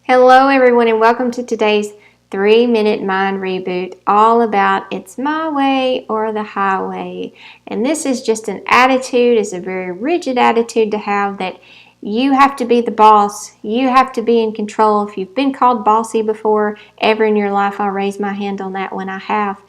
Hello everyone and welcome to today's 3-minute mind reboot, all about it's my way or the highway. And this is just an attitude, it's a very rigid attitude to have that you have to be the boss, you have to be in control. If you've been called bossy before ever in your life, I'll raise my hand on that when I have.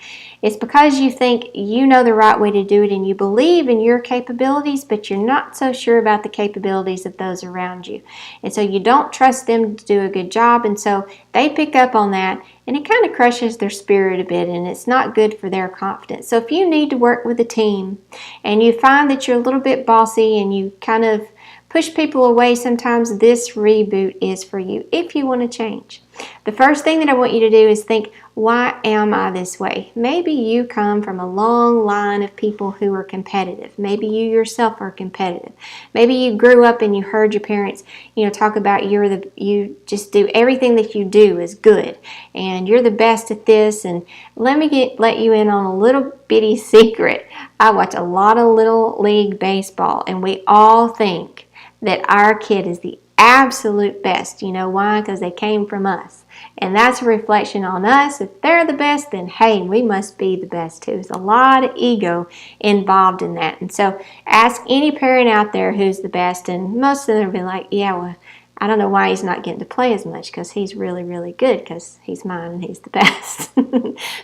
It's because you think you know the right way to do it and you believe in your capabilities, but you're not so sure about the capabilities of those around you. And so you don't trust them to do a good job, and so they pick up on that, and it kind of crushes their spirit a bit, and it's not good for their confidence. So if you need to work with a team and you find that you're a little bit bossy and you kind of push people away sometimes, this reboot is for you if you want to change. The first thing that I want you to do is think, why am I this way? Maybe you come from a long line of people who are competitive. Maybe you yourself are competitive. Maybe you grew up and you heard your parents, talk about you just do everything that you do is good and you're the best at this. And let you in on a little bitty secret. I watch a lot of Little League baseball, and we all think that our kid is the absolute best. You know why? Because they came from us. And that's a reflection on us. If they're the best, then hey, we must be the best too. There's a lot of ego involved in that. And so ask any parent out there who's the best, and most of them will be like, yeah, well, I don't know why he's not getting to play as much, because he's really, really good, because he's mine and he's the best.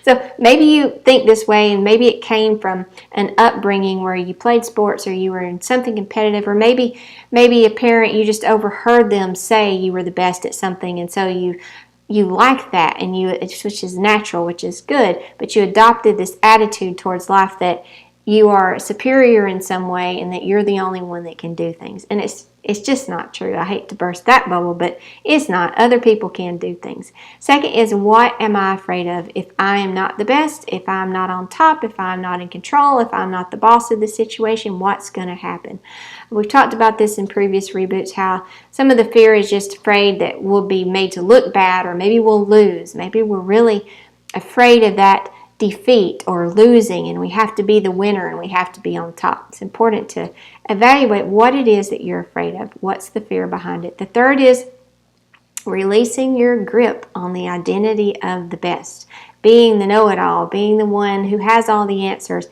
So maybe you think this way, and maybe it came from an upbringing where you played sports or you were in something competitive, or maybe a parent, you just overheard them say you were the best at something, and so you like that, and which is natural, which is good, but you adopted this attitude towards life that you are superior in some way and that you're the only one that can do things. And it's just not true. I hate to burst that bubble, but it's not. Other people can do things. Second is, what am I afraid of? If I am not the best, if I'm not on top, if I'm not in control, if I'm not the boss of the situation, what's going to happen? We've talked about this in previous reboots, how some of the fear is just afraid that we'll be made to look bad, or maybe we'll lose. Maybe we're really afraid of that defeat or losing, and we have to be the winner and we have to be on top. It's important to evaluate what it is that you're afraid of. What's the fear behind it? The third is releasing your grip on the identity of the best, being the know-it-all, being the one who has all the answers.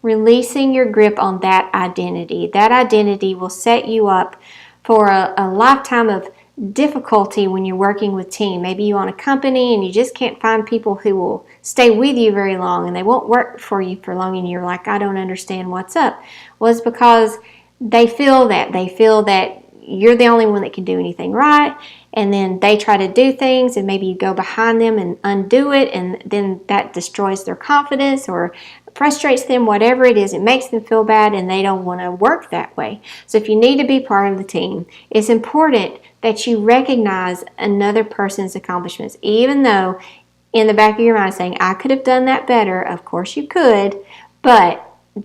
Releasing your grip on that identity. That identity will set you up for a lifetime of difficulty when you're working with team. Maybe you own a company and you just can't find people who will stay with you very long, and they won't work for you for long, and you're like, I don't understand what's up. Well, it's because they feel that you're the only one that can do anything right, and then they try to do things, and maybe you go behind them and undo it, and then that destroys their confidence or frustrates them. Whatever it is, it makes them feel bad, and they don't want to work that way. So if you need to be part of the team, it's important that you recognize another person's accomplishments, even though in the back of your mind saying, I could have done that better. Of course you could, but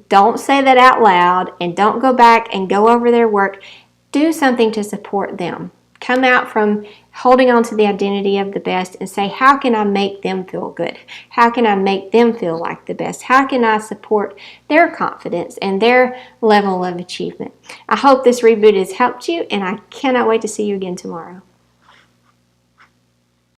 don't say that out loud, and don't go back and go over their work. Do something to support them. Come out from holding on to the identity of the best and say, how can I make them feel good? How can I make them feel like the best? How can I support their confidence and their level of achievement? I hope this reboot has helped you, and I cannot wait to see you again tomorrow.